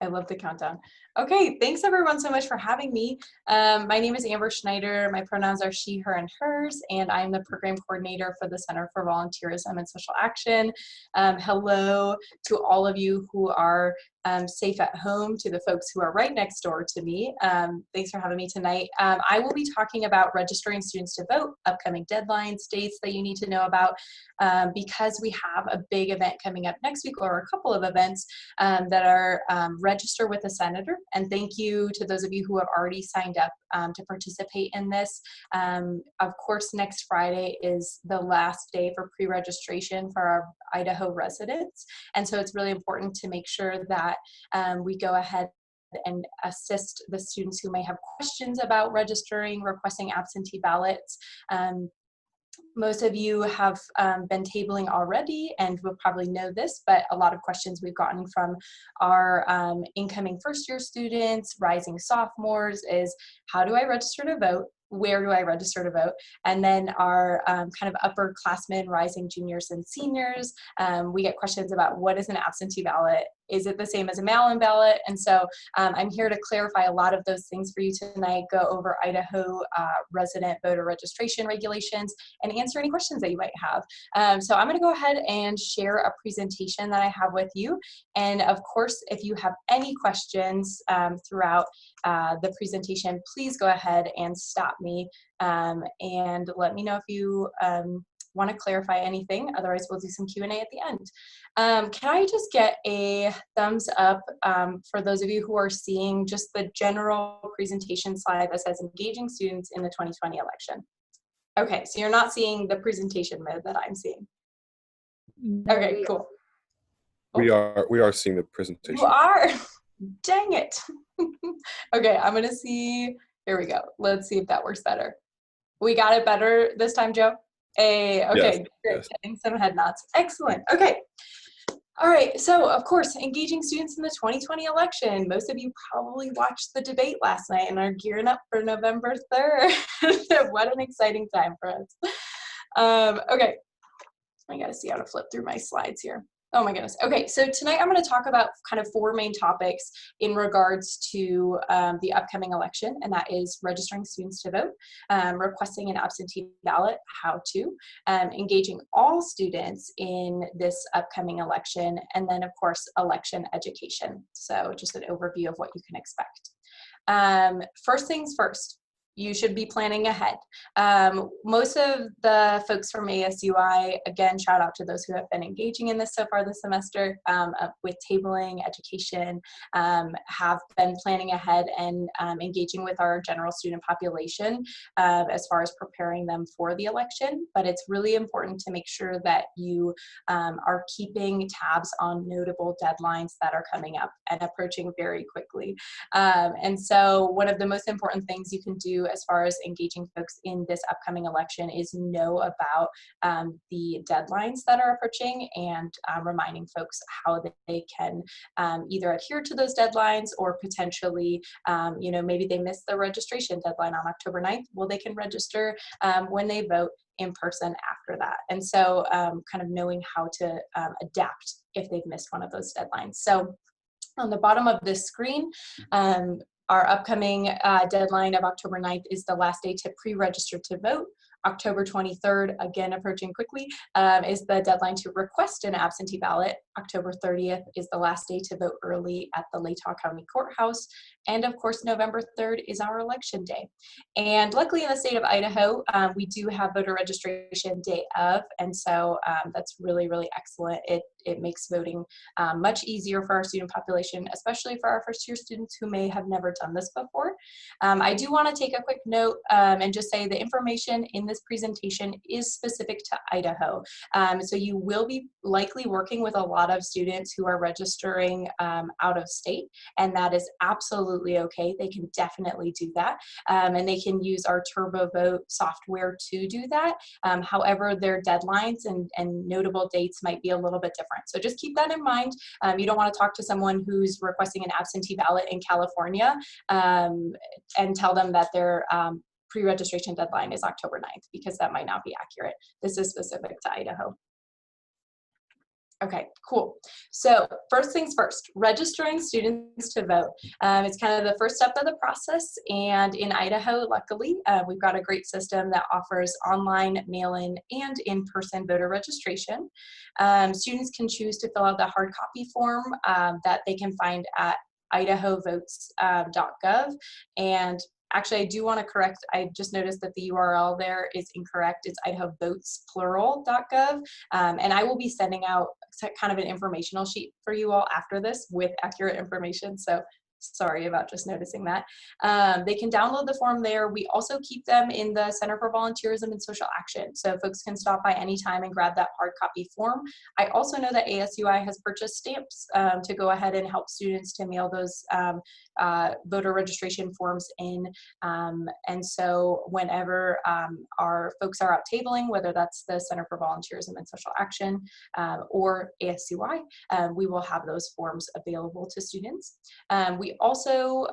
I love the countdown. Okay, thanks everyone so much for having me. My name is Amber Schneider. My pronouns are she, her, and hers, and I'm the program coordinator for the Center for Volunteerism and Social Action. Hello to all of you who are safe at home, to the folks who are right next door to me. Thanks for having me tonight. I will be talking about registering students to vote, upcoming deadlines, dates that you need to know about, because we have a big event coming up next week, or a couple of events that are register with a senator. And thank you to those of you who have already signed up to participate in this. Of course, next Friday is the last day for pre-registration for our Idaho residents. And so it's really important to make sure that we go ahead and assist the students who may have questions about registering, requesting absentee ballots. Most of you have been tabling already and will probably know this, but a lot of questions we've gotten from our incoming first-year students, rising sophomores is, how do I register to vote? Where do I register to vote? And then our kind of upperclassmen, rising juniors and seniors, we get questions about what is an absentee ballot? Is it the same as a mail-in ballot? And so I'm here to clarify a lot of those things for you tonight, go over Idaho resident voter registration regulations, and answer any questions that you might have. So I'm gonna go ahead and share a presentation that I have with you. And of course, if you have any questions throughout the presentation, please go ahead and stop me and let me know if you want to clarify anything. Otherwise, we'll do some Q&A at the end. Can I just get a thumbs up for those of you who are seeing just the general presentation slide that says engaging students in the 2020 election? Okay, so you're not seeing the presentation mode that I'm seeing. Okay, cool. We are seeing the presentation. You are? Dang it. Okay, I'm gonna see, here we go. Let's see if that works better. We got it better this time, Joe? Hey, okay, yes, great. yes. Getting some head nods. Excellent. Okay. All right. So, of course, engaging students in the 2020 election. Most of you probably watched the debate last night and are gearing up for November 3rd. What an exciting time for us. Okay. I got to see how to flip through my slides here. Oh my goodness. Okay, so tonight I'm going to talk about kind of four main topics in regards to the upcoming election, and that is registering students to vote, requesting an absentee ballot, how to, engaging all students in this upcoming election, and then of course election education. So just an overview of what you can expect. First things first. You should be planning ahead. Most of the folks from ASUI, again, shout out to those who have been engaging in this so far this semester with tabling, education, have been planning ahead and engaging with our general student population as far as preparing them for the election. But it's really important to make sure that you are keeping tabs on notable deadlines that are coming up and approaching very quickly. And so one of the most important things you can do as far as engaging folks in this upcoming election is know about the deadlines that are approaching and reminding folks how they can either adhere to those deadlines or potentially, you know, maybe they missed the registration deadline on October 9th. Well, they can register when they vote in person after that. And so kind of knowing how to adapt if they've missed one of those deadlines. So on the bottom of this screen, our upcoming deadline of October 9th is the last day to pre-register to vote. October 23rd, again approaching quickly, is the deadline to request an absentee ballot. October 30th is the last day to vote early at the Latah County Courthouse. And of course, November 3rd is our election day. And luckily in the state of Idaho, we do have voter registration day of, and so that's really, really excellent. It makes voting much easier for our student population, especially for our first year students who may have never done this before. I do want to take a quick note and just say the information in this presentation is specific to Idaho. So you will be likely working with a lot of students who are registering out of state, and that is absolutely okay. They can definitely do that, and they can use our TurboVote software to do that. However, their deadlines and notable dates might be a little bit different. So just keep that in mind. You don't want to talk to someone who's requesting an absentee ballot in California and tell them that their pre-registration deadline is October 9th, because that might not be accurate. This is specific to Idaho. Okay, cool. So first things first, registering students to vote. It's kind of the first step of the process, and in Idaho, luckily, we've got a great system that offers online, mail-in, and in-person voter registration. Students can choose to fill out the hard copy form that they can find at idahovotes.gov, and actually, I do want to correct, I just noticed that the URL there is incorrect. It's idahovotesplural.gov. And I will be sending out kind of an informational sheet for you all after this with accurate information. So sorry about just noticing that. They can download the form there. We also keep them in the Center for Volunteerism and Social Action. So folks can stop by anytime and grab that hard copy form. I also know that ASUI has purchased stamps to go ahead and help students to mail those voter registration forms in. And so whenever our folks are out tabling, whether that's the Center for Volunteerism and Social Action or ASUI, we will have those forms available to students. We also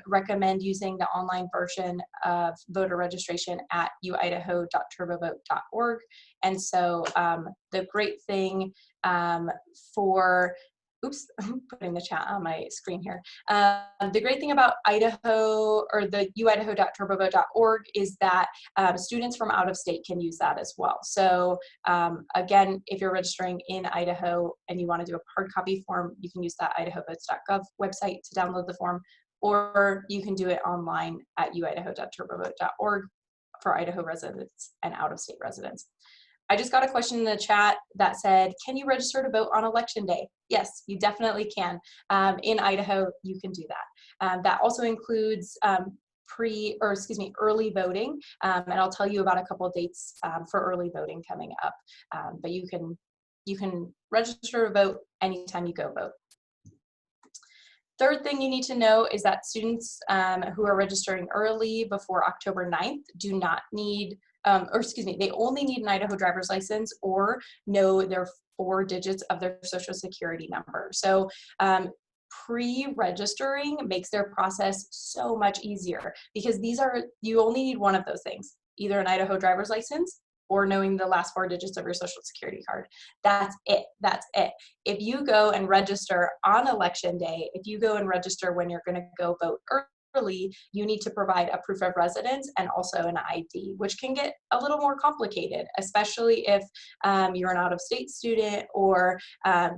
recommend using the online version of voter registration at uidaho.turbovote.org. And so the great thing for oops, I'm putting the chat on my screen here. The great thing about Idaho, or the uidaho.turbovote.org, is that students from out of state can use that as well. So again, if you're registering in Idaho and you want to do a hard copy form, you can use that idahovotes.gov website to download the form, or you can do it online at uidaho.turbovote.org for Idaho residents and out of state residents. I just got a question in the chat that said, can you register to vote on election day? Yes, you definitely can. In Idaho, you can do that. That also includes early voting, and I'll tell you about a couple of dates for early voting coming up. But you can register to vote anytime you go vote. Third thing you need to know is that students who are registering early before October 9th do not need they only need an Idaho driver's license or know their 4 digits of their social security number. So pre-registering makes their process so much easier, because you only need one of those things, either an Idaho driver's license or knowing the last 4 digits of your social security card. That's it. That's it. If you go and register on election day, if you go and register when you're going to go vote early, you need to provide a proof of residence and also an ID, which can get a little more complicated, especially if you're an out-of-state student or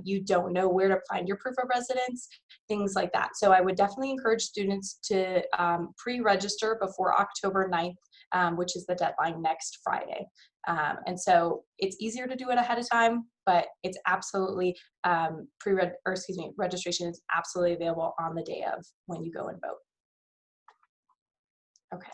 you don't know where to find your proof of residence, things like that. So I would definitely encourage students to pre-register before October 9th, which is the deadline next Friday. And so it's easier to do it ahead of time, but it's absolutely registration is absolutely available on the day of when you go and vote. Okay.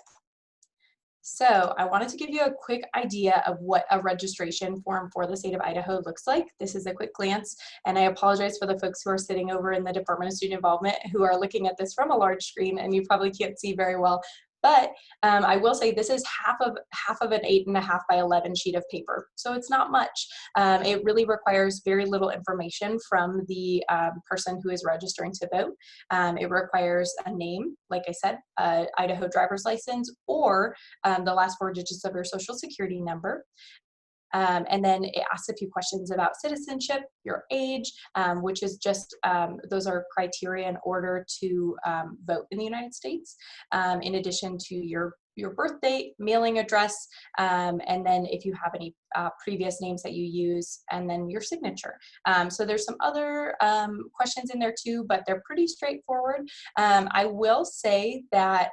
So I wanted to give you a quick idea of what a registration form for the state of Idaho looks like. This is a quick glance, and I apologize for the folks who are sitting over in the Department of Student Involvement who are looking at this from a large screen and you probably can't see very well. But I will say this is half of an 8.5 by 11 sheet of paper, so it's not much. It really requires very little information from the person who is registering to vote. It requires a name, like I said, Idaho driver's license, or the last 4 digits of your social security number. And then it asks a few questions about citizenship, your age, which is just, those are criteria in order to vote in the United States, in addition to your birth date, mailing address, and then if you have any previous names that you use, and then your signature. So there's some other questions in there too, but they're pretty straightforward. I will say that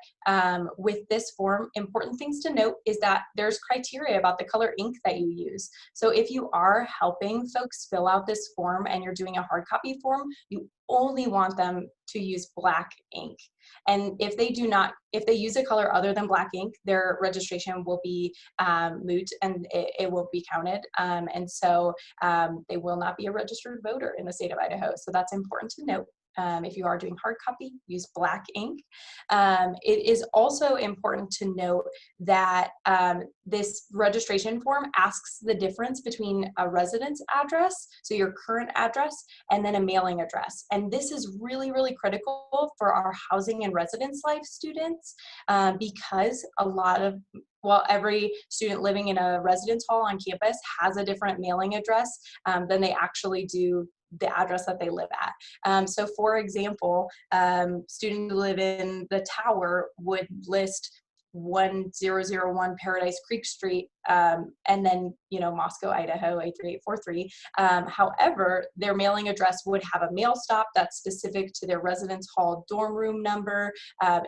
with this form, important things to note is that there's criteria about the color ink that you use. So if you are helping folks fill out this form and you're doing a hard copy form, you only want them to use black ink. And if they use a color other than black ink, their registration will be moot and it won't be counted. And so they will not be a registered voter in the state of Idaho. So that's important to note. If you are doing hard copy, use black ink. It is also important to note that this registration form asks the difference between a residence address, so your current address, and then a mailing address. And this is really, really critical for our housing and residence life students because every student living in a residence hall on campus has a different mailing address than they actually do the address that they live at. So for example, students who live in the tower would list 1001 Paradise Creek Street, and then, Moscow, Idaho, 83843. However, their mailing address would have a mail stop that's specific to their residence hall dorm room number.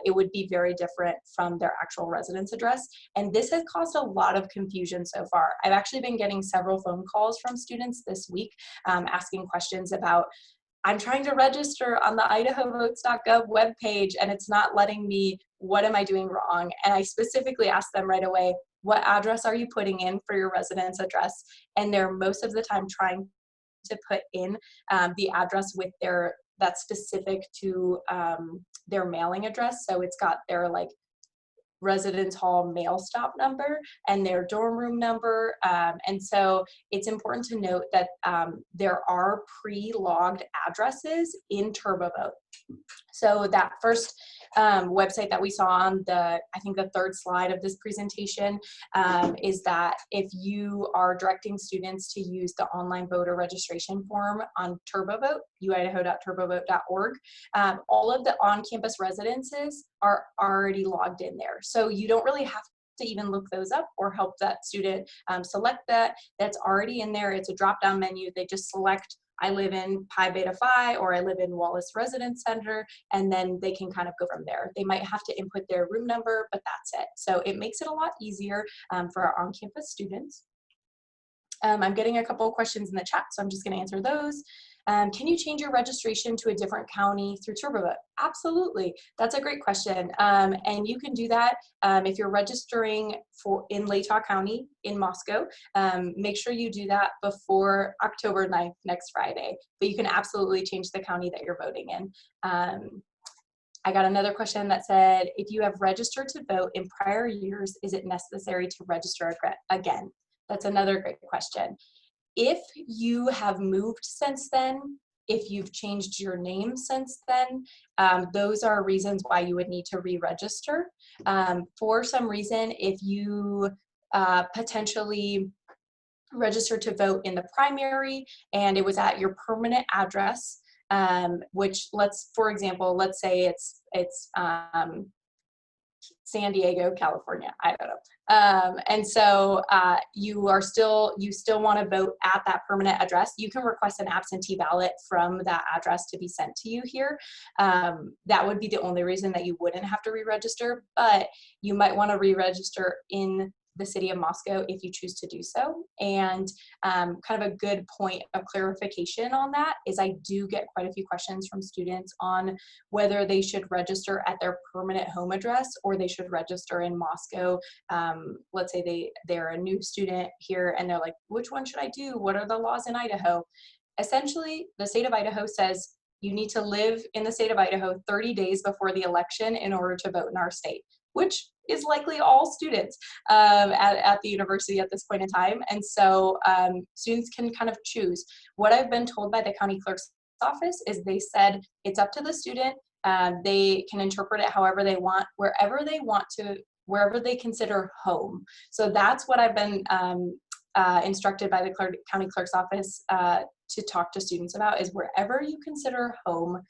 It would be very different from their actual residence address. And this has caused a lot of confusion so far. I've actually been getting several phone calls from students this week asking questions about, I'm trying to register on the idahovotes.gov webpage and it's not letting me. What am I doing wrong? And I specifically asked them right away, what address are you putting in for your residence address? And they're most of the time trying to put in the address with that's specific to their mailing address. So it's got their residence hall mail stop number and their dorm room number. And so it's important to note that there are pre-logged addresses in TurboVote. So that first website that we saw on I think the third slide of this presentation is that if you are directing students to use the online voter registration form on TurboVote, uidaho.turbovote.org, all of the on-campus residences are already logged in there. So you don't really have to even look those up or help that student select that. That's already in there. It's a drop-down menu. They just select, I live in Pi Beta Phi, or I live in Wallace Residence Center, and then they can kind of go from there. They might have to input their room number, but that's it. So it makes it a lot easier for our on-campus students. I'm getting a couple of questions in the chat, so I'm just going to answer those. Can you change your registration to a different county through TurboVote? Absolutely. That's a great question. And you can do that if you're registering in Latah County in Moscow. Make sure you do that before October 9th, next Friday. But you can absolutely change the county that you're voting in. I got another question that said, if you have registered to vote in prior years, is it necessary to register again? That's another great question. If you have moved since then, if you've changed your name since then, those are reasons why you would need to re-register. For some reason, if you potentially registered to vote in the primary and it was at your permanent address, which for example, let's say it's San Diego, California, I don't know. And so you still want to vote at that permanent address. You can request an absentee ballot from that address to be sent to you here. That would be the only reason that you wouldn't have to re-register, but you might want to re-register in the city of Moscow if you choose to do so. And kind of a good point of clarification on that is I do get quite a few questions from students on whether they should register at their permanent home address or they should register in Moscow. Let's say they're a new student here and they're like, which one should I do? What are the laws in Idaho? Essentially, the state of Idaho says you need to live in the state of Idaho 30 days before the election in order to vote in our state, which is likely all students at the university at this point in time. And so students can kind of choose. What I've been told by the county clerk's office is they said it's up to the student. They can interpret it however they want, wherever they consider home. So that's what I've been instructed by the county clerk's office to talk to students about, is wherever you consider home,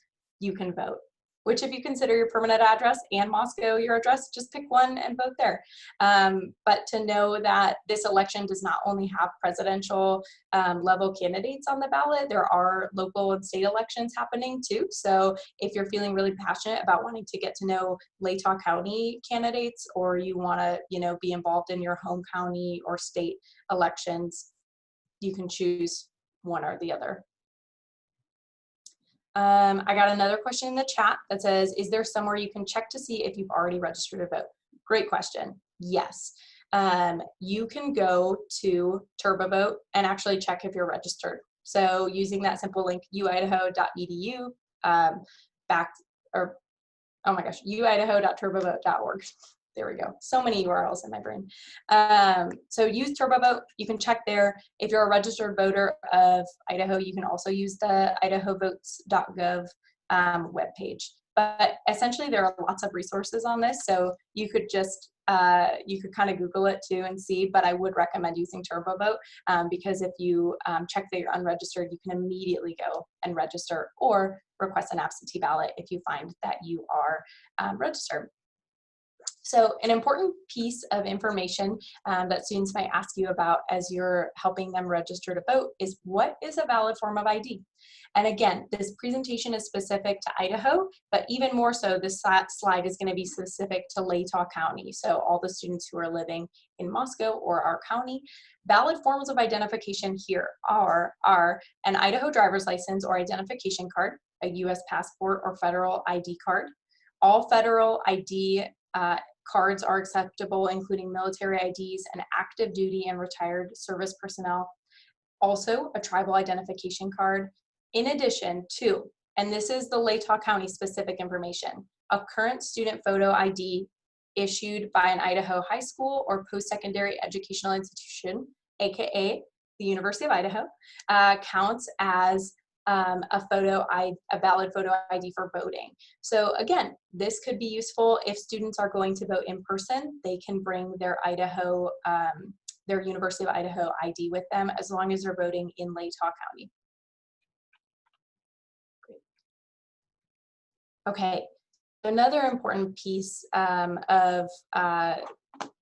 you can vote. Which if you consider your permanent address and Moscow your address, just pick one and vote there. But to know that this election does not only have presidential level candidates on the ballot, there are local and state elections happening too. So if you're feeling really passionate about wanting to get to know Latah County candidates, or you want to, be involved in your home county or state elections, you can choose one or the other. I got another question in the chat that says, is there somewhere you can check to see if you've already registered to vote? Great question. Yes. You can go to TurboVote and actually check if you're registered. So using that simple link, uidaho.edu oh my gosh, uidaho.turbovote.org. There we go. So many URLs in my brain. So use TurboVote. You can check there. If you're a registered voter of Idaho, you can also use the idahovotes.gov webpage. But essentially, there are lots of resources on this, so you could just you could kind of Google it too and see. But I would recommend using TurboVote because if you check that you're unregistered, you can immediately go and register or request an absentee ballot if you find that you are registered. So an important piece of information that students might ask you about as you're helping them register to vote is, what is a valid form of ID? And again, this presentation is specific to Idaho, but even more so, this slide is going to be specific to Latah County. So all the students who are living in Moscow or our county. Valid forms of identification here are an Idaho driver's license or identification card, a U.S. passport or federal ID card. All federal ID cards are acceptable, including military IDs and active duty and retired service personnel. Also, a tribal identification card. In addition to, and this is the Latah County specific information, a current student photo ID issued by an Idaho high school or post-secondary educational institution, aka the University of Idaho, counts as a valid photo ID for voting. So again, this could be useful if students are going to vote in person. They can bring their their University of Idaho ID with them as long as they're voting in Latah County. Great. Okay, another important piece of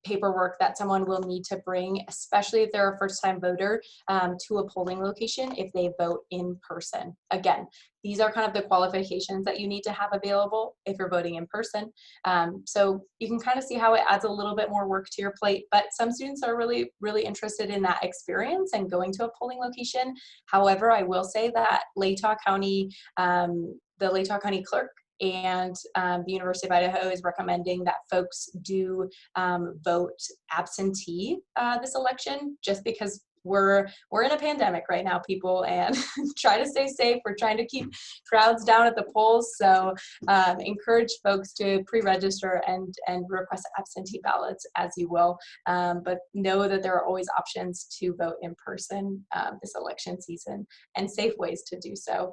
paperwork that someone will need to bring, especially if they're a first-time voter, to a polling location if they vote in person. Again, these are kind of the qualifications that you need to have available if you're voting in person. So you can kind of see how it adds a little bit more work to your plate, but some students are really, really interested in that experience and going to a polling location. However, I will say that Latah County, the Latah County clerk and the University of Idaho is recommending that folks do vote absentee this election, just because we're in a pandemic right now, people, and try to stay safe. We're trying to keep crowds down at the polls, so encourage folks to pre-register and request absentee ballots as you will, but know that there are always options to vote in person this election season and safe ways to do so.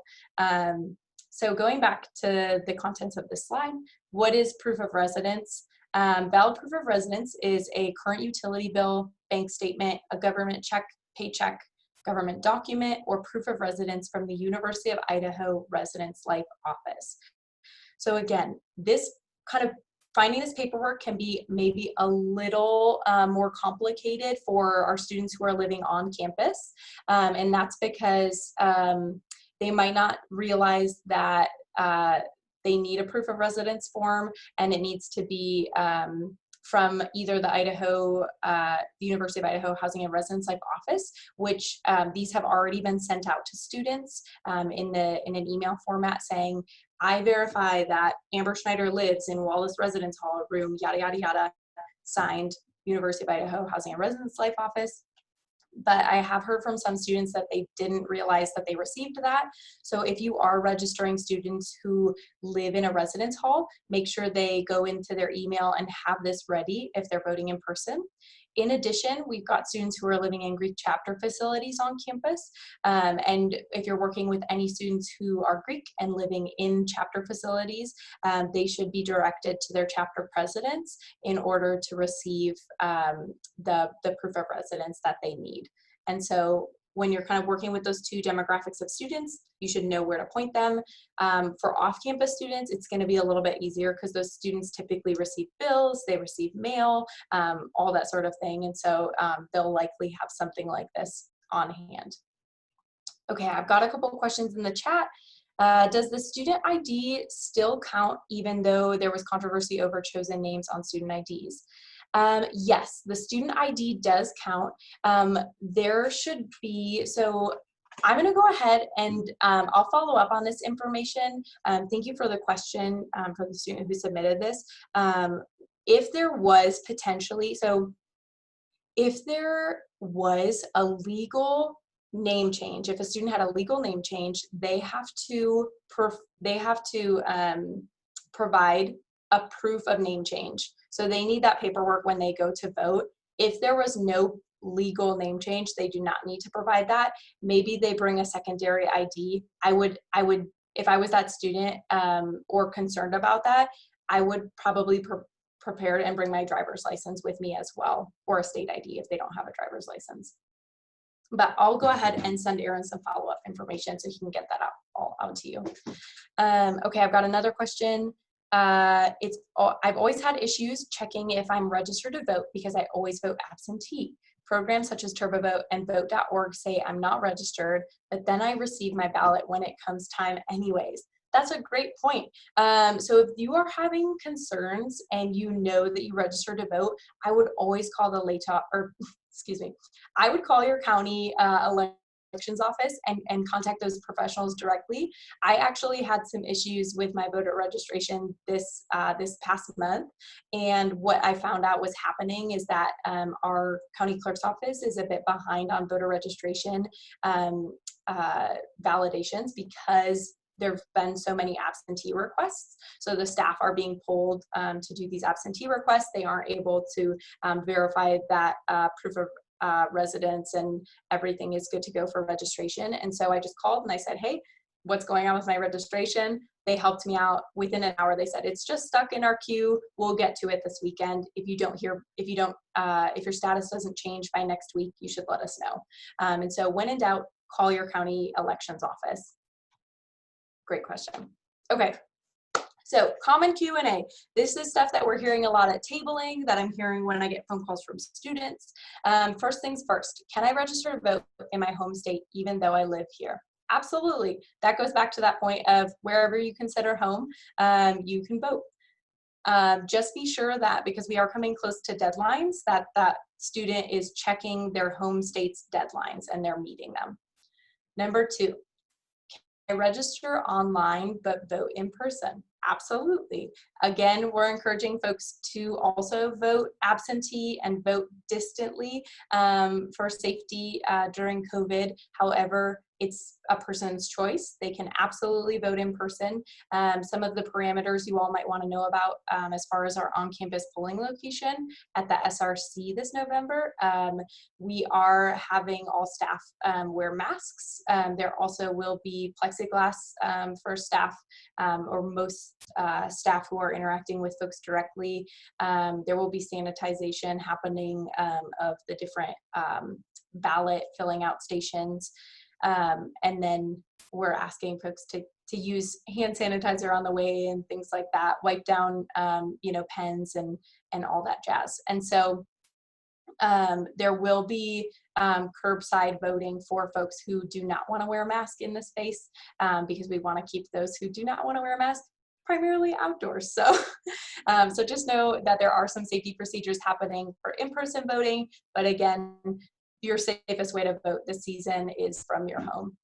So going back to the contents of this slide, what is proof of residence? Valid proof of residence is a current utility bill, bank statement, a government check, paycheck, government document, or proof of residence from the University of Idaho Residence Life Office. So again, this kind of finding this paperwork can be maybe a little more complicated for our students who are living on campus, and that's because they might not realize that they need a proof of residence form, and it needs to be from either the University of Idaho Housing and Residence Life Office, which these have already been sent out to students in an email format saying, I verify that Amber Schneider lives in Wallace Residence Hall, room yada, yada, yada, signed University of Idaho Housing and Residence Life Office. But I have heard from some students that they didn't realize that they received that. So if you are registering students who live in a residence hall, make sure they go into their email and have this ready if they're voting in person. In addition, we've got students who are living in Greek chapter facilities on campus. And if you're working with any students who are Greek and living in chapter facilities, they should be directed to their chapter presidents in order to receive the proof of residence that they need. And so when you're kind of working with those two demographics of students, you should know where to point them. For off-campus students, it's going to be a little bit easier because those students typically receive bills, they receive mail, all that sort of thing. And so they'll likely have something like this on hand. Okay, I've got a couple of questions in the chat. Does the student ID still count even though there was controversy over chosen names on student IDs? Yes, the student ID does count. There should be, so I'm going to go ahead and I'll follow up on this information. Thank you for the question for the student who submitted this. If there was potentially, so if there was a legal name change. If a student had a legal name change, they have to provide a proof of name change. So they need that paperwork when they go to vote. If there was no legal name change, they do not need to provide that. Maybe they bring a secondary ID. I would, if I was that student or concerned about that, I would probably prepare and bring my driver's license with me as well, or a state ID if they don't have a driver's license. But I'll go ahead and send Aaron some follow-up information so he can get that all out to you. Okay, I've got another question. I've always had issues checking if I'm registered to vote because I always vote absentee. Programs such as TurboVote and Vote.org say I'm not registered, but then I receive my ballot when it comes time anyways. That's a great point. So if you are having concerns and you know that you registered to vote, I would always call the I would call your county elections office and contact those professionals directly. I actually had some issues with my voter registration this past month, and what I found out was happening is that our county clerk's office is a bit behind on voter registration validations because there've been so many absentee requests. So the staff are being pulled to do these absentee requests. They aren't able to verify that proof of residence and everything is good to go for registration. And so I just called and I said, hey, what's going on with my registration? They helped me out within an hour. They said, it's just stuck in our queue. We'll get to it this weekend. If your status doesn't change by next week, you should let us know. And so when in doubt, call your county elections office. Great question. Okay, so common Q&A. This is stuff that we're hearing a lot at tabling, that I'm hearing when I get phone calls from students. First things first, can I register to vote in my home state even though I live here? Absolutely. That goes back to that point of wherever you consider home, you can vote. Just be sure that, because we are coming close to deadlines, that that student is checking their home state's deadlines and they're meeting them. Number 2, I register online but vote in person. Absolutely. Again, we're encouraging folks to also vote absentee and vote distantly for safety during COVID. However, it's a person's choice. They can absolutely vote in person. Some of the parameters you all might want to know about as far as our on-campus polling location at the SRC this November, we are having all staff wear masks. There also will be plexiglass for staff or most staff who are interacting with folks directly. There will be sanitization happening of the different ballot filling out stations. And then we're asking folks to use hand sanitizer on the way and things like that, wipe down, pens and all that jazz. And so there will be curbside voting for folks who do not want to wear a mask in the space because we want to keep those who do not want to wear a mask primarily outdoors. So, so just know that there are some safety procedures happening for in-person voting, but again, your safest way to vote this season is from your home.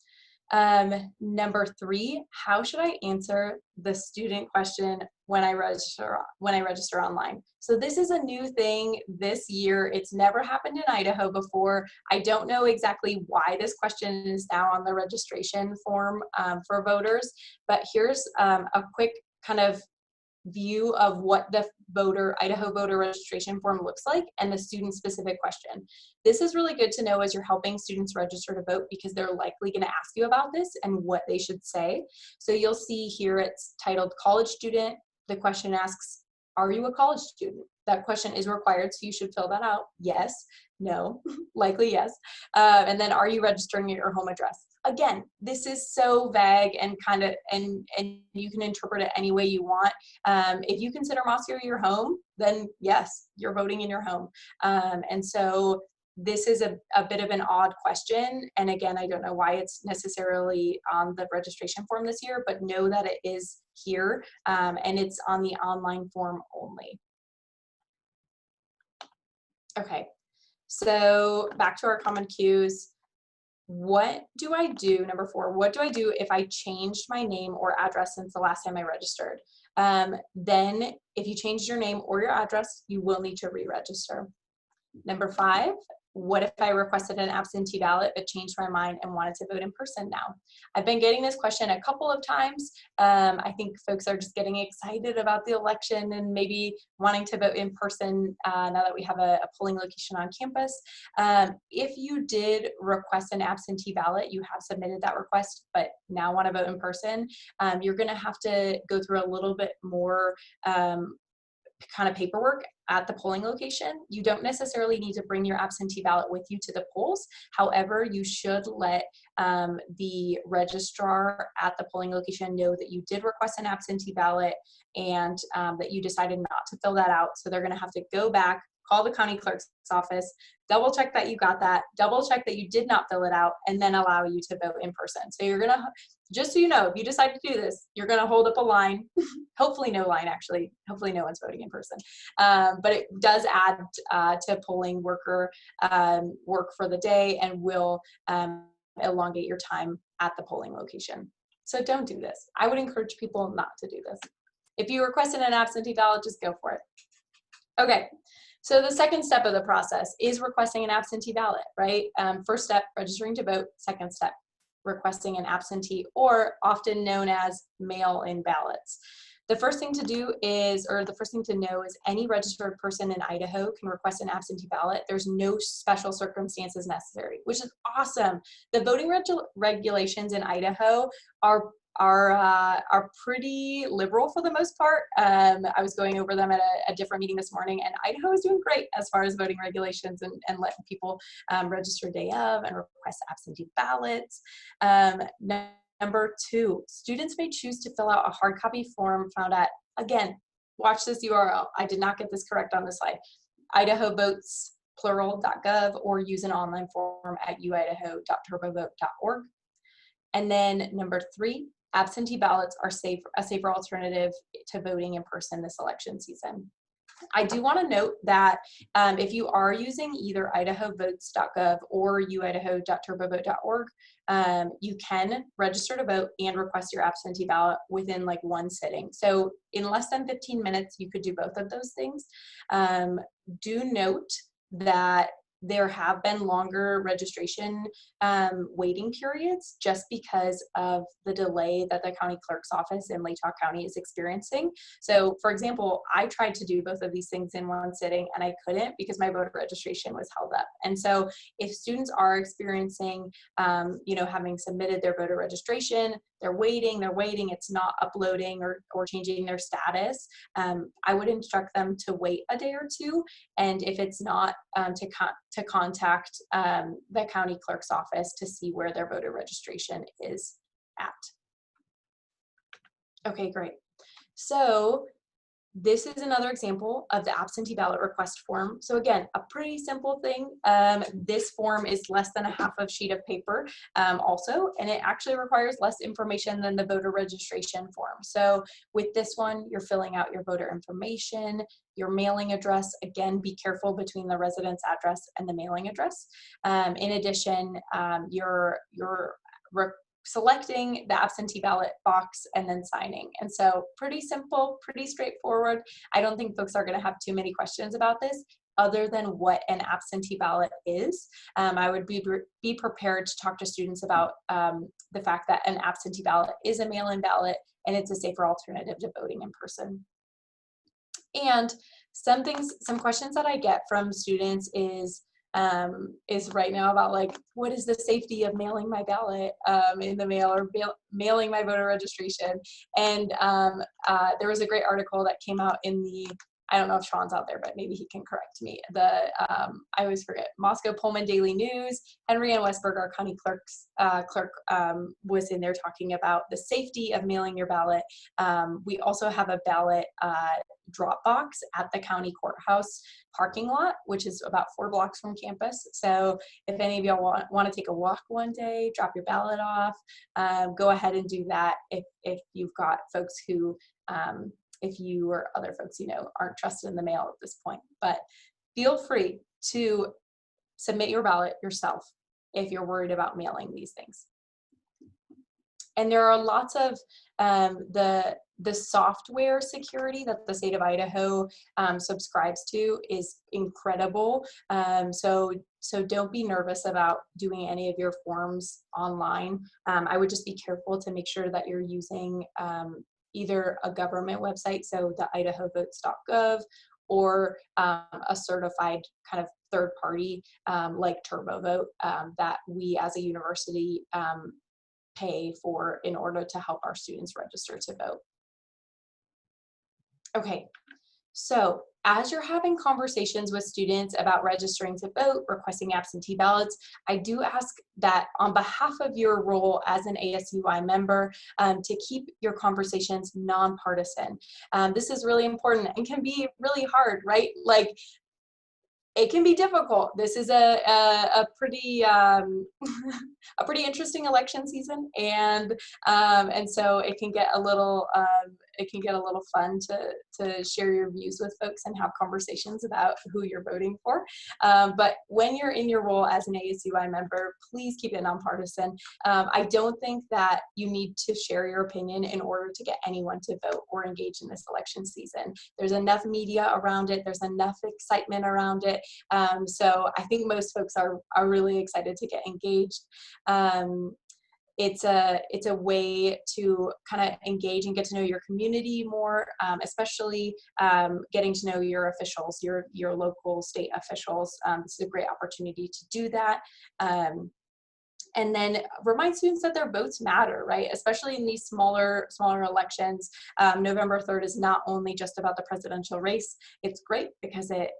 Number 3, how should I answer the student question when I register online? So this is a new thing this year. It's never happened in Idaho before. I don't know exactly why this question is now on the registration form for voters, but here's a quick kind of view of what the Idaho voter registration form looks like and the student specific question. This is really good to know as you're helping students register to vote because they're likely going to ask you about this and what they should say. So you'll see here it's titled college student. The question asks, are you a college student? That question is required, so you should fill that out. Yes, no, likely yes. And then are you registering at your home address? Again, this is so vague and kind of, and you can interpret it any way you want. If you consider Moscow your home, then yes, you're voting in your home. And so this is a bit of an odd question. And again, I don't know why it's necessarily on the registration form this year, but know that it is here and it's on the online form only. Okay, so back to our common cues. What do I do, number 4, what do I do if I changed my name or address since the last time I registered? Then if you changed your name or your address, you will need to re-register. Number 5, what if I requested an absentee ballot but changed my mind and wanted to vote in person now? I've been getting this question a couple of times. I think folks are just getting excited about the election and maybe wanting to vote in person now that we have a polling location on campus. If you did request an absentee ballot, you have submitted that request, but now want to vote in person, you're going to have to go through a little bit more kind of paperwork at the polling location. You don't necessarily need to bring your absentee ballot with you to the polls. However, you should let the registrar at the polling location know that you did request an absentee ballot and that you decided not to fill that out. So they're going to have to go back, call the county clerk's office, double check that you got that, double check that you did not fill it out, and then allow you to vote in person. So you're going to, just so you know, if you decide to do this, you're going to hold up a line, hopefully no line actually, hopefully no one's voting in person. But it does add to polling worker work for the day and will elongate your time at the polling location. So don't do this. I would encourage people not to do this. If you requested an absentee ballot, just go for it. Okay. So the second step of the process is requesting an absentee ballot, right? First step, registering to vote. Second step, requesting an absentee, or often known as mail-in ballots. The first thing to do is, or the first thing to know is, any registered person in Idaho can request an absentee ballot. There's no special circumstances necessary, which is awesome. The voting regulations in Idaho are pretty liberal for the most part. I was going over them at a different meeting this morning, and Idaho is doing great as far as voting regulations and letting people register day of and request absentee ballots. Number 2, students may choose to fill out a hard copy form found at, again, watch this URL. I did not get this correct on the slide. idahovotes.plural.gov, or use an online form at uidaho.turbovote.org. And then number 3, absentee ballots are a safer alternative to voting in person this election season. I do want to note that if you are using either idahovotes.gov or uidaho.turbovote.org, you can register to vote and request your absentee ballot within like one sitting. So in less than 15 minutes, you could do both of those things. Do note that there have been longer registration waiting periods just because of the delay that the county clerk's office in Latah County is experiencing. So for example, I tried to do both of these things in one sitting and I couldn't because my voter registration was held up. And so if students are experiencing, having submitted their voter registration, they're waiting, it's not uploading or changing their status, I would instruct them to wait a day or two. And if it's not, to contact the county clerk's office to see where their voter registration is at. Okay, great. So this is another example of the absentee ballot request form. So again, a pretty simple thing. This form is less than a half of sheet of paper also, and it actually requires less information than the voter registration form. So with this one, you're filling out your voter information, your mailing address. Again, be careful between the residence address and the mailing address. In addition, you're selecting the absentee ballot box and then signing. And so pretty simple, pretty straightforward. I don't think folks are going to have too many questions about this other than what an absentee ballot is. I would be prepared to talk to students about the fact that an absentee ballot is a mail-in ballot and it's a safer alternative to voting in person. And some questions that I get from students is right now about like, what is the safety of mailing my ballot in the mail, or mailing my voter registration? And there was a great article that came out in the, I don't know if Sean's out there, but maybe he can correct me. I always forget, Moscow Pullman Daily News. Henry Ann Westberg, our county clerk, was in there talking about the safety of mailing your ballot. We also have a ballot drop box at the county courthouse parking lot, which is about 4 blocks from campus. So if any of y'all want to take a walk one day, drop your ballot off, go ahead and do that if you've got folks who, if you or other folks aren't trusted in the mail at this point. But feel free to submit your ballot yourself if you're worried about mailing these things. And there are lots of the software security that the state of Idaho subscribes to is incredible. So don't be nervous about doing any of your forms online. I would just be careful to make sure that you're using either a government website, so the idahovotes.gov, or a certified kind of third party like TurboVote that we as a university pay for in order to help our students register to vote. Okay, so as you're having conversations with students about registering to vote, requesting absentee ballots, I do ask that on behalf of your role as an ASUI member to keep your conversations nonpartisan. This is really important and can be really hard, right? Like, it can be difficult. This is a pretty a pretty interesting election season, and so it can get a little fun to share your views with folks and have conversations about who you're voting for. But when you're in your role as an ASUI member, please keep it nonpartisan. I don't think that you need to share your opinion in order to get anyone to vote or engage in this election season. There's enough media around it. There's enough excitement around it. So I think most folks are really excited to get engaged. It's a way to kind of engage and get to know your community more, especially getting to know your officials, your local state officials. This is a great opportunity to do that. And then remind students that their votes matter, right? Especially in these smaller elections. November 3rd is not only just about the presidential race. It's great because it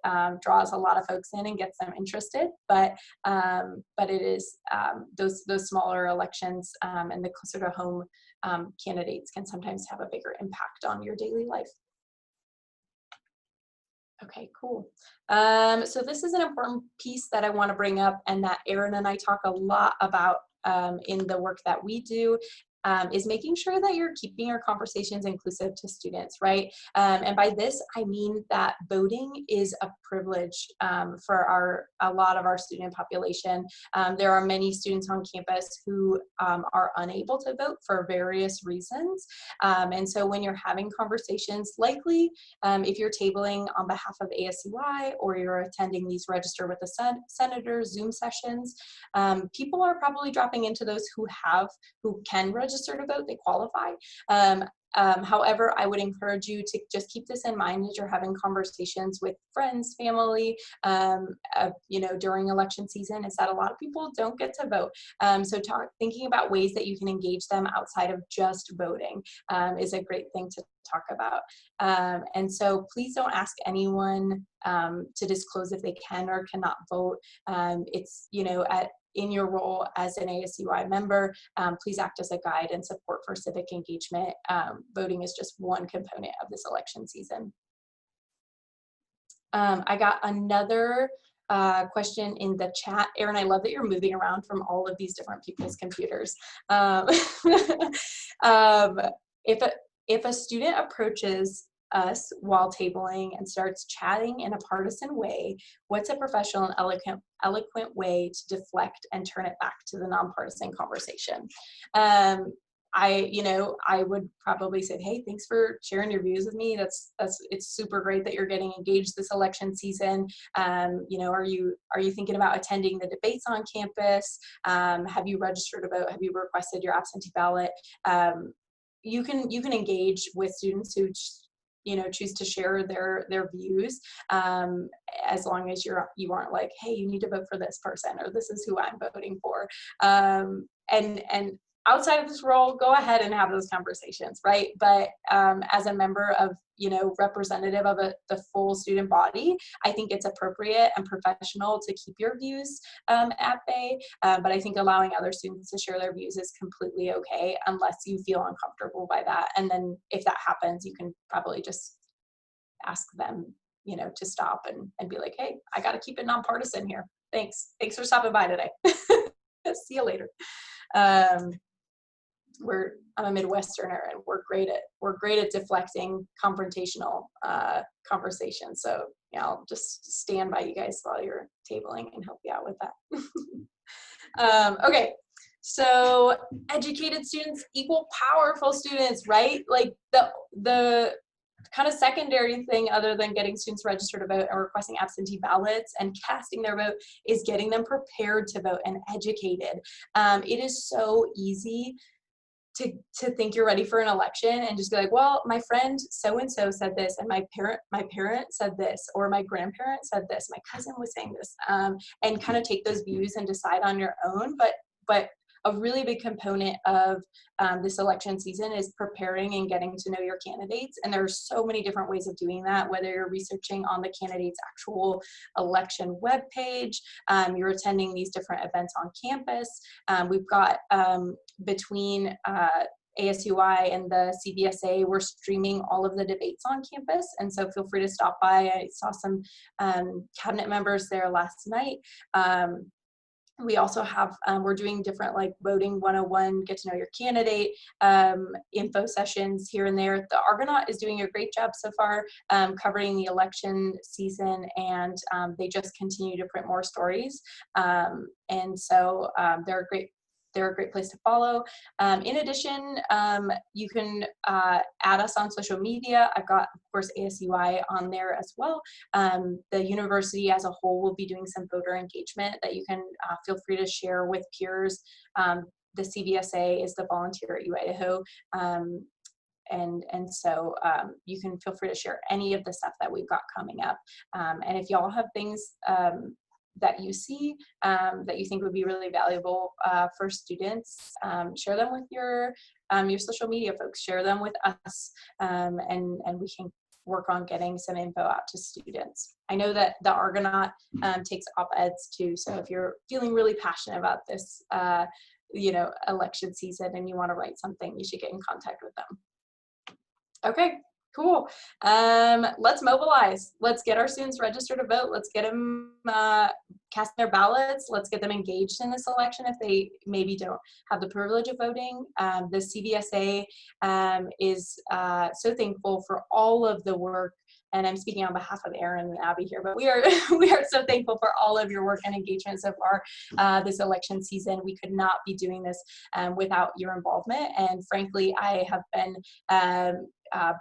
draws a lot of folks in and gets them interested, but it is those smaller elections and the closer to home candidates can sometimes have a bigger impact on your daily life. Okay, cool. So this is an important piece that I want to bring up and that Erin and I talk a lot about in the work that we do. Is making sure that you're keeping your conversations inclusive to students, right? And by this, I mean that voting is a privilege for a lot of our student population. There are many students on campus who are unable to vote for various reasons. And so when you're having conversations, likely if you're tabling on behalf of ASUI or you're attending these Register with the Senator Zoom sessions, people are probably dropping into those who can register to vote, they qualify. However, I would encourage you to just keep this in mind as you're having conversations with friends, family, during election season, is that a lot of people don't get to vote. So thinking about ways that you can engage them outside of just voting is a great thing to talk about. And so please don't ask anyone to disclose if they can or cannot vote. It's, in your role as an ASUI member, please act as a guide and support for civic engagement. Voting is just one component of this election season. I got another question in the chat. Erin, I love that you're moving around from all of these different people's computers. If a student approaches us while tabling and starts chatting in a partisan way, what's a professional and eloquent way to deflect and turn it back to the nonpartisan conversation? I would probably say, hey, thanks for sharing your views with me. It's super great that you're getting engaged this election season. Are you thinking about attending the debates on campus? Have you registered to vote? Have you requested your absentee ballot? You can engage with students who choose to share their views, as long as you aren't like, hey, you need to vote for this person, or this is who I'm voting for. And outside of this role, go ahead and have those conversations, right? But as a member of, representative of the full student body, I think it's appropriate and professional to keep your views at bay. But I think allowing other students to share their views is completely okay, unless you feel uncomfortable by that. And then if that happens, you can probably just ask them, to stop and be like, hey, I got to keep it nonpartisan here. Thanks for stopping by today. See you later. I'm a Midwesterner, and we're great at deflecting confrontational conversations. So I'll just stand by you guys while you're tabling and help you out with that. Okay, So educated students equal powerful students, right? Like the kind of secondary thing other than getting students registered to vote and requesting absentee ballots and casting their vote is getting them prepared to vote and educated. It is so easy to think you're ready for an election and just be like, well, my friend so-and-so said this, and my parent said this, or my grandparent said this, my cousin was saying this, and kind of take those views and decide on your own. But a really big component of this election season is preparing and getting to know your candidates. And there are so many different ways of doing that, whether you're researching on the candidate's actual election webpage, you're attending these different events on campus. We've got between ASUI and the CVSA, we're streaming all of the debates on campus, and so feel free to stop by. I saw some cabinet members there last night. We also have, we're doing different like voting 101, get to know your candidate, info sessions here and there. The Argonaut is doing a great job so far covering the election season, and they just continue to print more stories. And so they're a great place to follow. In addition, you can add us on social media. I've got, of course, ASUI on there as well. The university as a whole will be doing some voter engagement that you can feel free to share with peers. The CVSA is the Volunteer at ASUI Idaho. And so you can feel free to share any of the stuff that we've got coming up. And if y'all have things that you see that you think would be really valuable for students, share them with your social media folks, share them with us, and we can work on getting some info out to students. I know that the Argonaut takes op-eds too, so if you're feeling really passionate about this election season and you want to write something, you should get in contact with them. Okay, cool. Let's mobilize. Let's get our students registered to vote. Let's get them casting their ballots. Let's get them engaged in this election if they maybe don't have the privilege of voting. The CVSA is so thankful for all of the work, and I'm speaking on behalf of Aaron and Abby here, but we are so thankful for all of your work and engagement so far this election season. We could not be doing this without your involvement, and frankly, I have been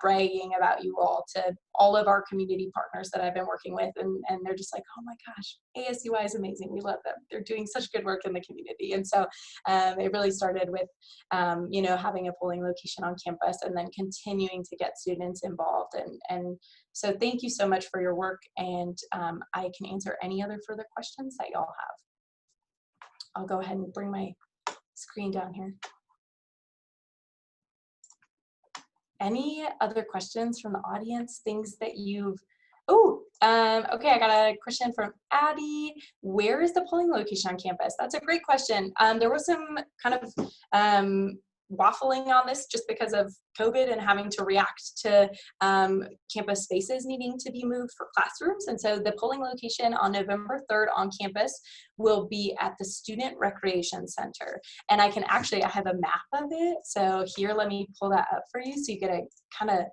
bragging about you all to all of our community partners that I've been working with, and they're just like, oh my gosh, ASUI is amazing. We love them. They're doing such good work in the community. And so it really started with, having a polling location on campus and then continuing to get students involved. And so thank you so much for your work. And I can answer any other further questions that y'all have. I'll go ahead and bring my screen down here. Any other questions from the audience? Things that you've, okay, I got a question from Addie. Where is the polling location on campus? That's a great question. There was some kind of waffling on this just because of COVID and having to react to campus spaces needing to be moved for classrooms. And so the polling location on November 3rd on campus will be at the Student Recreation Center. And I have a map of it. So here, let me pull that up for you so you get a kind of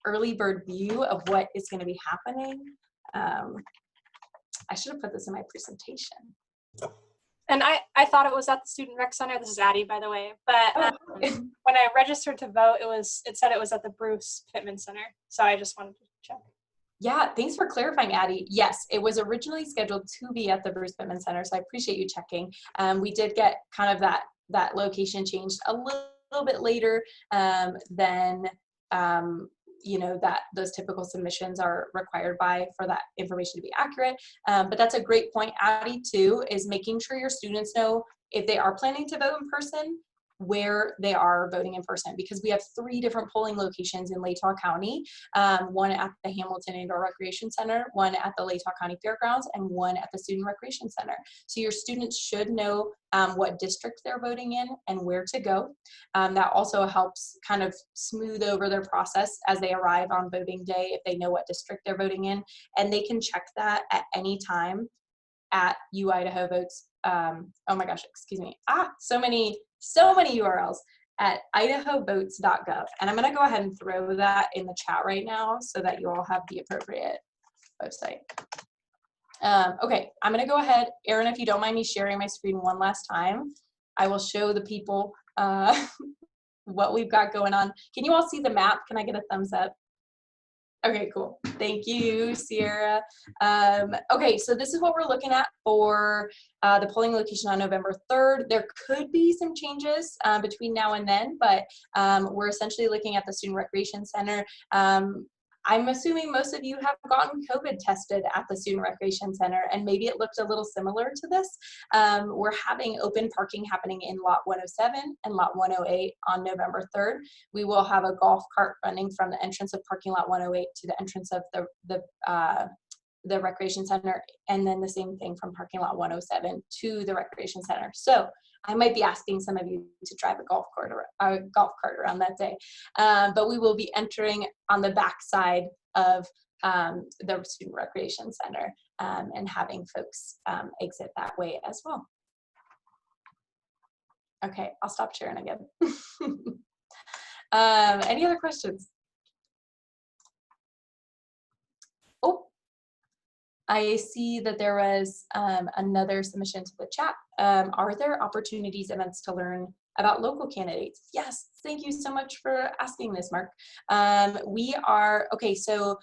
early bird view of what is going to be happening. I should have put this in my presentation. And I thought it was at the Student Rec Center. This is Addie, by the way. But when I registered to vote, it said it was at the Bruce Pittman Center. So I just wanted to check. Yeah, thanks for clarifying, Addie. Yes, it was originally scheduled to be at the Bruce Pittman Center, so I appreciate you checking. We did get kind of that location changed a little bit later than that those typical submissions are required for that information to be accurate. But that's a great point, Addie, too, is making sure your students know if they are planning to vote in person, where they are voting in person, because we have 3 different polling locations in Latah County, one at the Hamilton Indoor Recreation Center, one at the Latah County Fairgrounds, and one at the Student Recreation Center. So your students should know what district they're voting in and where to go. That also helps kind of smooth over their process as they arrive on voting day if they know what district they're voting in, and they can check that at any time at Idaho Votes. Oh my gosh, excuse me. So many URLs at idahovotes.gov. And I'm going to go ahead and throw that in the chat right now so that you all have the appropriate website. Okay, I'm going to go ahead. Aaron, if you don't mind me sharing my screen one last time. I will show the people what we've got going on. Can you all see the map? Can I get a thumbs up? Okay, cool. Thank you, Sierra. Okay, so this is what we're looking at for the polling location on November 3rd. There could be some changes between now and then, but we're essentially looking at the Student Recreation Center. I'm assuming most of you have gotten COVID tested at the Student Recreation Center, and maybe it looked a little similar to this. We're having open parking happening in Lot 107 and Lot 108 on November 3rd. We will have a golf cart running from the entrance of parking Lot 108 to the entrance of the Recreation Center, and then the same thing from parking Lot 107 to the Recreation Center. So I might be asking some of you to drive a golf cart around that day, but we will be entering on the back side of the Student Recreation Center and having folks exit that way as well. Okay, I'll stop sharing again. Any other questions? Oh, I see that there was another submission to the chat. Are there opportunities, events to learn about local candidates? Yes, thank you so much for asking this, Mark. Okay, so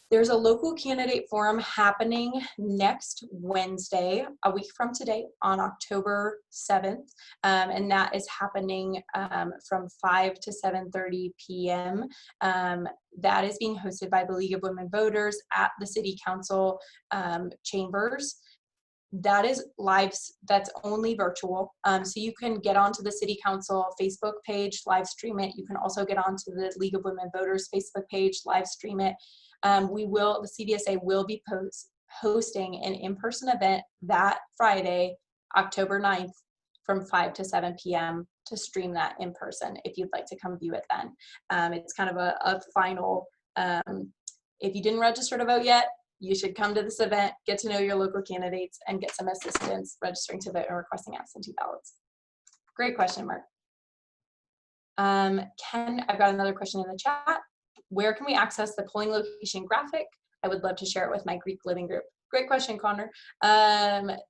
there's a local candidate forum happening next Wednesday, a week from today, on October 7th, and that is happening from 5 to 7:30 p.m. That is being hosted by the League of Women Voters at the City Council chambers. That is live, that's only virtual. So you can get onto the City Council Facebook page, live stream it. You can also get onto the League of Women Voters Facebook page, live stream it. The CVSA will be hosting an in-person event that Friday, October 9th, from 5 to 7 p.m. to stream that in person if you'd like to come view it then. It's kind of a final, if you didn't register to vote yet, you should come to this event, get to know your local candidates, and get some assistance registering to vote and requesting absentee ballots. Great question, Mark. I've got another question in the chat. Where can we access the polling location graphic? I would love to share it with my Greek living group. Great question, Connor.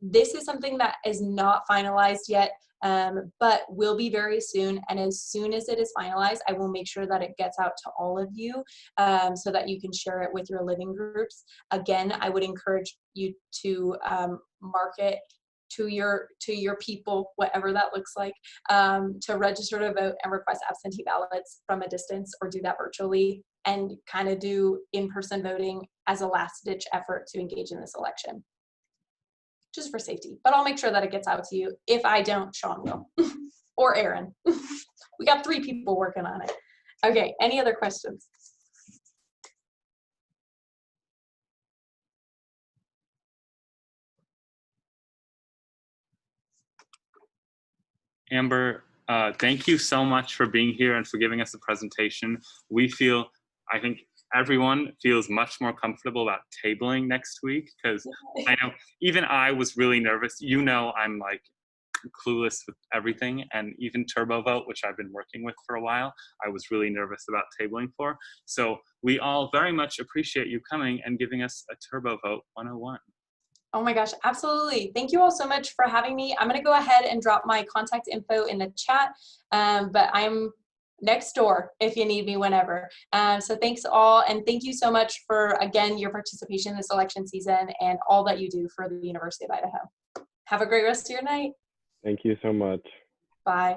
This is something that is not finalized yet, but will be very soon. And as soon as it is finalized, I will make sure that it gets out to all of you so that you can share it with your living groups. Again, I would encourage you to mark it to your people, whatever that looks like, to register to vote and request absentee ballots from a distance, or do that virtually, and kind of do in-person voting as a last-ditch effort to engage in this election, just for safety. But I'll make sure that it gets out to you. If I don't, Sean will, or Aaron. We got 3 people working on it. Okay, any other questions? Amber, thank you so much for being here and for giving us a presentation. I think everyone feels much more comfortable about tabling next week, because I know even I was really nervous. You know, I'm like clueless with everything, and even TurboVote, which I've been working with for a while, I was really nervous about tabling for. So we all very much appreciate you coming and giving us a TurboVote 101. Oh my gosh, absolutely. Thank you all so much for having me. I'm going to go ahead and drop my contact info in the chat, but I'm next door if you need me whenever. So thanks all, and thank you so much for, again, your participation in this election season and all that you do for the University of Idaho. Have a great rest of your night. Thank you so much. Bye.